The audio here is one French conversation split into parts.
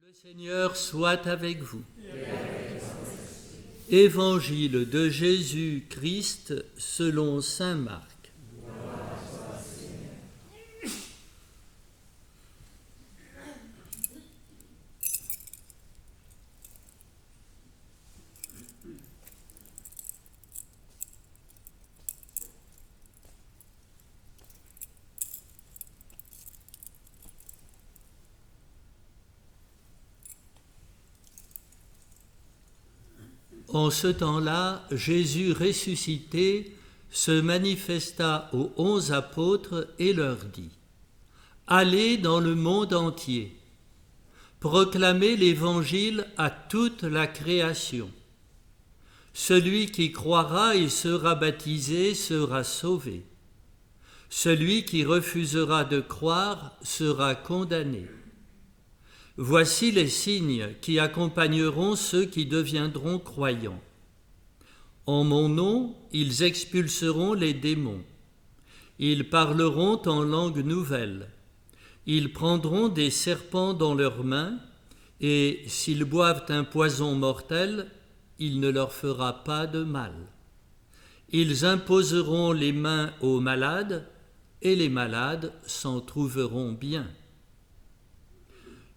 Le Seigneur soit avec vous. Évangile de Jésus-Christ selon saint Marc. En ce temps-là, Jésus ressuscité se manifesta aux 11 apôtres et leur dit : Allez dans le monde entier, proclamez l'Évangile à toute la création. Celui qui croira et sera baptisé sera sauvé. Celui qui refusera de croire sera condamné. Voici les signes qui accompagneront ceux qui deviendront croyants. En mon nom, ils expulseront les démons. Ils parleront en langue nouvelle. Ils prendront des serpents dans leurs mains, et s'ils boivent un poison mortel, il ne leur fera pas de mal. Ils imposeront les mains aux malades, et les malades s'en trouveront bien.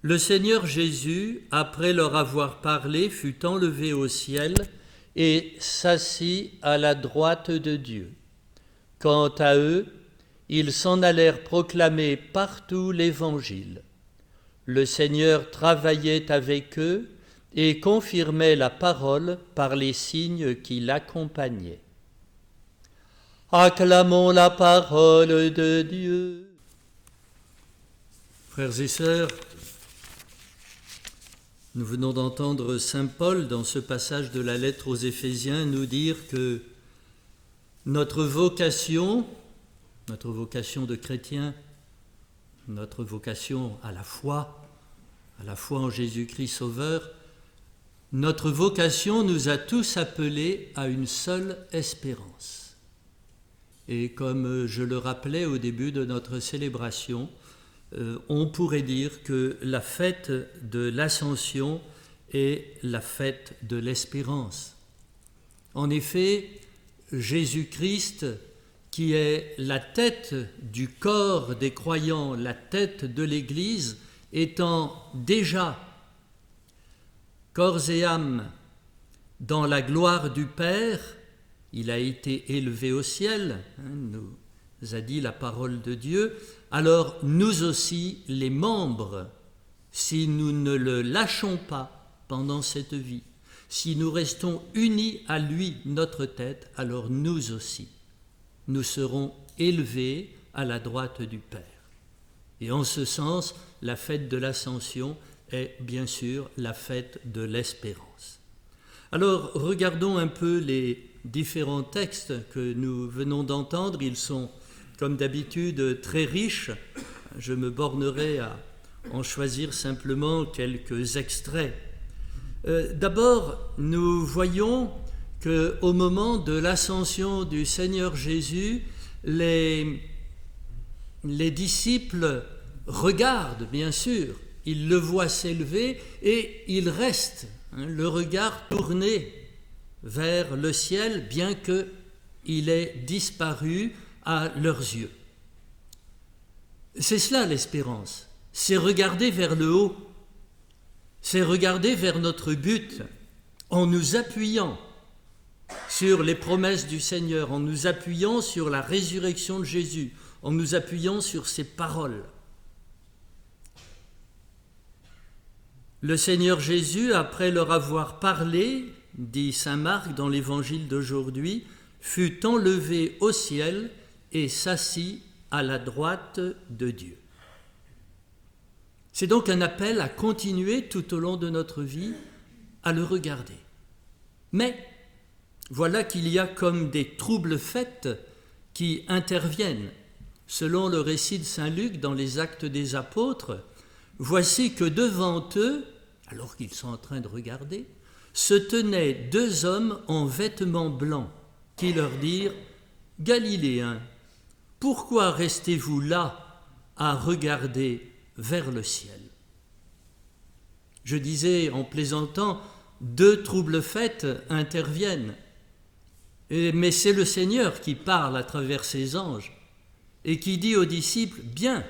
Le Seigneur Jésus, après leur avoir parlé, fut enlevé au ciel et s'assit à la droite de Dieu. Quant à eux, ils s'en allèrent proclamer partout l'Évangile. Le Seigneur travaillait avec eux et confirmait la parole par les signes qui l'accompagnaient. Acclamons la parole de Dieu. Frères et sœurs, nous venons d'entendre saint Paul, dans ce passage de la lettre aux Éphésiens, nous dire que notre vocation de chrétien, notre vocation à la foi en Jésus-Christ Sauveur, notre vocation nous a tous appelés à une seule espérance. Et comme je le rappelais au début de notre célébration, on pourrait dire que la fête de l'Ascension est la fête de l'espérance. En effet, Jésus-Christ, qui est la tête du corps des croyants, la tête de l'Église, étant déjà corps et âme dans la gloire du Père, il a été élevé au ciel, nous a dit la parole de Dieu. Alors nous aussi, les membres, si nous ne le lâchons pas pendant cette vie, si nous restons unis à lui, notre tête, alors nous aussi, nous serons élevés à la droite du Père. Et en ce sens, la fête de l'Ascension est bien sûr la fête de l'espérance. Alors regardons un peu les différents textes que nous venons d'entendre. Ils sont, comme d'habitude, très riches. Je me bornerai à en choisir simplement quelques extraits. D'abord, nous voyons qu'au moment de l'ascension du Seigneur Jésus, les disciples regardent, bien sûr, ils le voient s'élever et ils restent, le regard tourné vers le ciel, bien qu'il ait disparu à leurs yeux. C'est cela l'espérance, c'est regarder vers le haut, c'est regarder vers notre but en nous appuyant sur les promesses du Seigneur, en nous appuyant sur la résurrection de Jésus, en nous appuyant sur ses paroles. Le Seigneur Jésus, après leur avoir parlé, dit saint Marc dans l'évangile d'aujourd'hui, fut enlevé au ciel et s'assit à la droite de Dieu. C'est donc un appel à continuer tout au long de notre vie à le regarder. Mais voilà qu'il y a comme des troubles faits qui interviennent. Selon le récit de saint Luc dans les Actes des Apôtres, voici que devant eux, alors qu'ils sont en train de regarder, se tenaient 2 hommes en vêtements blancs qui leur dirent : « Galiléens, pourquoi restez-vous là à regarder vers le ciel ? » Je disais en plaisantant, 2 troubles faits interviennent. Mais c'est le Seigneur qui parle à travers ses anges et qui dit aux disciples, bien,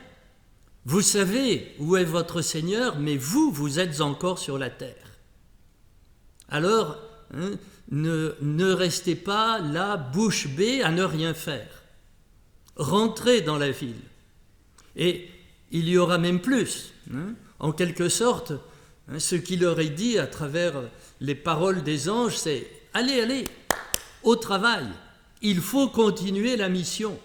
vous savez où est votre Seigneur, mais vous êtes encore sur la terre. Alors, ne restez pas là, bouche bée, à ne rien faire. Rentrez dans la ville. Et il y aura même plus. En quelque sorte, ce qu'il leur est dit à travers les paroles des anges, c'est « Allez, au travail, il faut continuer la mission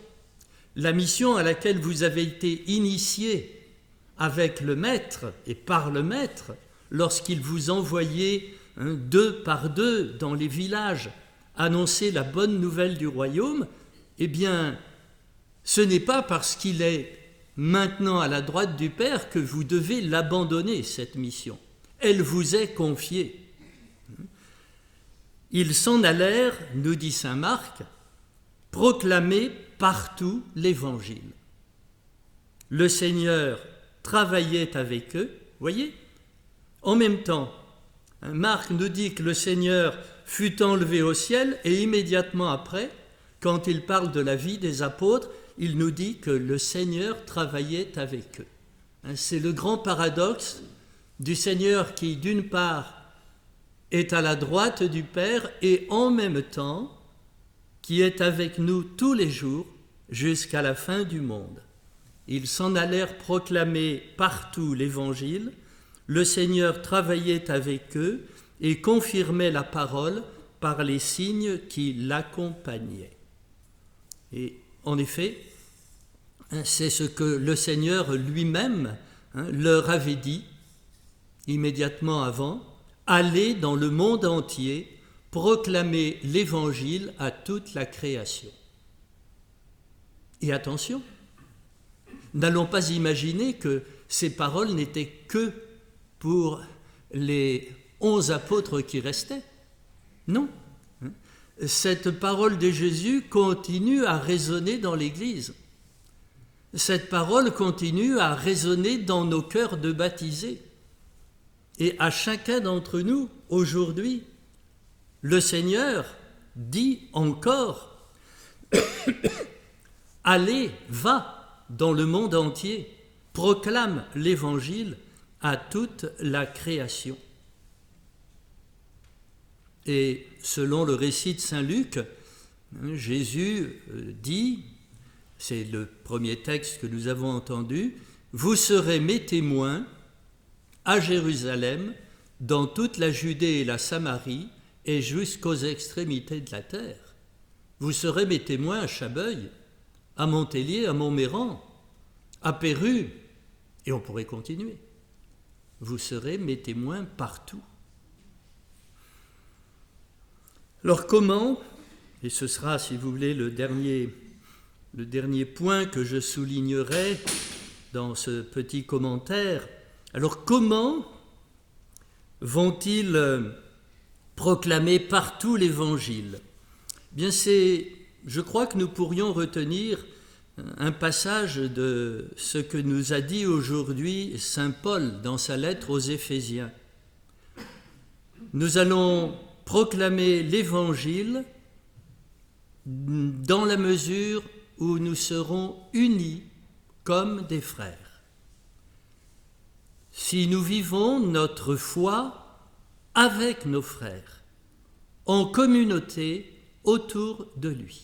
à laquelle vous avez été initiés avec le Maître et par le Maître lorsqu'il vous envoyait 2 par 2 dans les villages annoncer la bonne nouvelle du royaume. Eh bien, ce n'est pas parce qu'il est maintenant à la droite du Père que vous devez l'abandonner, cette mission. Elle vous est confiée. Ils s'en allèrent, nous dit saint Marc, proclamer partout l'Évangile. Le Seigneur travaillait avec eux, voyez. En même temps, Marc nous dit que le Seigneur fut enlevé au ciel et immédiatement après, quand il parle de la vie des apôtres, il nous dit que le Seigneur travaillait avec eux. C'est le grand paradoxe du Seigneur qui, d'une part, est à la droite du Père et en même temps qui est avec nous tous les jours jusqu'à la fin du monde. Ils s'en allèrent proclamer partout l'Évangile, le Seigneur travaillait avec eux et confirmait la parole par les signes qui l'accompagnaient. Et en effet, c'est ce que le Seigneur lui-même leur avait dit immédiatement avant, allez dans le monde entier, proclamer l'Évangile à toute la création. Et attention, n'allons pas imaginer que ces paroles n'étaient que pour les 11 apôtres qui restaient. Non, cette parole de Jésus continue à résonner dans l'Église. Cette parole continue à résonner dans nos cœurs de baptisés. Et à chacun d'entre nous, aujourd'hui, le Seigneur dit encore « Allez, va dans le monde entier, proclame l'Évangile à toute la création. » Et selon le récit de saint Luc, Jésus dit, c'est le premier texte que nous avons entendu, « Vous serez mes témoins à Jérusalem, dans toute la Judée et la Samarie, et jusqu'aux extrémités de la terre. Vous serez mes témoins à Chabeuil, à Montélier, à Montméran, à Pérus, et on pourrait continuer. Vous serez mes témoins partout. » Alors comment, et ce sera, si vous voulez, le dernier point que je soulignerai dans ce petit commentaire, alors comment vont-ils proclamer partout l'Évangile ? Bien, je crois que nous pourrions retenir un passage de ce que nous a dit aujourd'hui saint Paul dans sa lettre aux Éphésiens. Nous allons proclamer l'Évangile dans la mesure où nous serons unis comme des frères. Si nous vivons notre foi avec nos frères, en communauté autour de lui,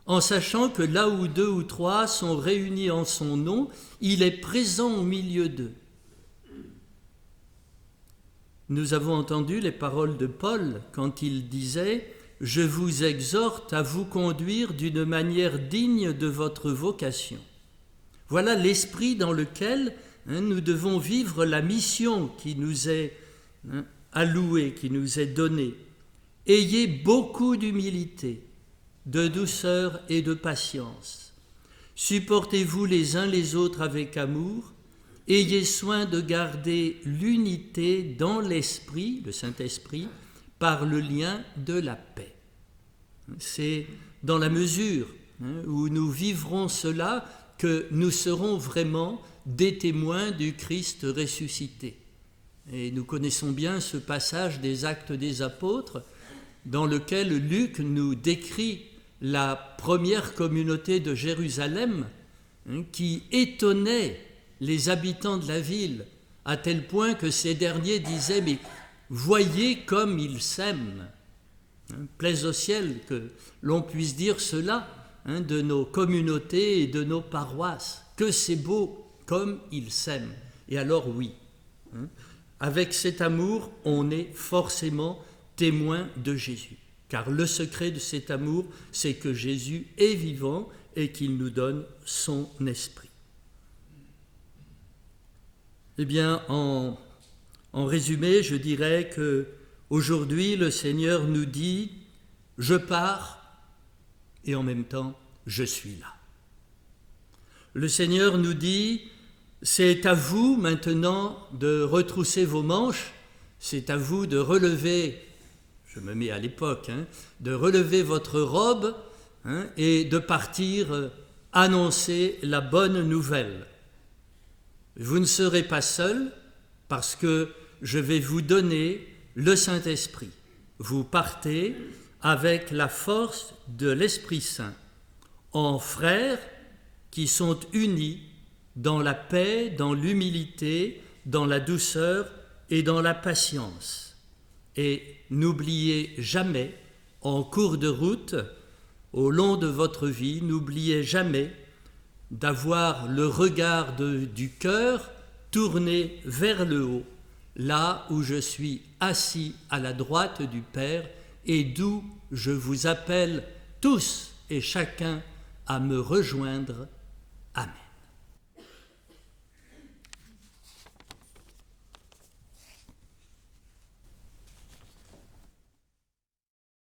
en sachant que là où 2 ou 3 sont réunis en son nom, il est présent au milieu d'eux. Nous avons entendu les paroles de Paul quand il disait « Je vous exhorte à vous conduire d'une manière digne de votre vocation ». Voilà l'esprit dans lequel nous devons vivre la mission qui nous est allouée, qui nous est donnée. Ayez beaucoup d'humilité, de douceur et de patience. Supportez-vous les uns les autres avec amour. Ayez soin de garder l'unité dans l'esprit, le Saint-Esprit, par le lien de la paix. C'est dans la mesure où nous vivrons cela que nous serons vraiment des témoins du Christ ressuscité. Et nous connaissons bien ce passage des Actes des Apôtres dans lequel Luc nous décrit la première communauté de Jérusalem qui étonnait les habitants de la ville à tel point que ces derniers disaient « Mais voyez comme ils s'aiment ». Plaise au ciel que l'on puisse dire cela de nos communautés et de nos paroisses, que c'est beau comme ils s'aiment. Et alors oui, avec cet amour, on est forcément témoin de Jésus. Car le secret de cet amour, c'est que Jésus est vivant et qu'il nous donne son esprit. Eh bien, en résumé, je dirais que aujourd'hui, le Seigneur nous dit « Je pars » et en même temps « Je suis là ». Le Seigneur nous dit « C'est à vous maintenant de retrousser vos manches, c'est à vous de relever, je me mets à l'époque, de relever votre robe et de partir annoncer la bonne nouvelle. Vous ne serez pas seul parce que je vais vous donner le Saint-Esprit. Vous partez avec la force de l'Esprit Saint, en frères qui sont unis dans la paix, dans l'humilité, dans la douceur et dans la patience. Et n'oubliez jamais, en cours de route, au long de votre vie, n'oubliez jamais d'avoir le regard du cœur tourné vers le haut, là où je suis assis à la droite du Père et d'où je vous appelle tous et chacun à me rejoindre. Amen.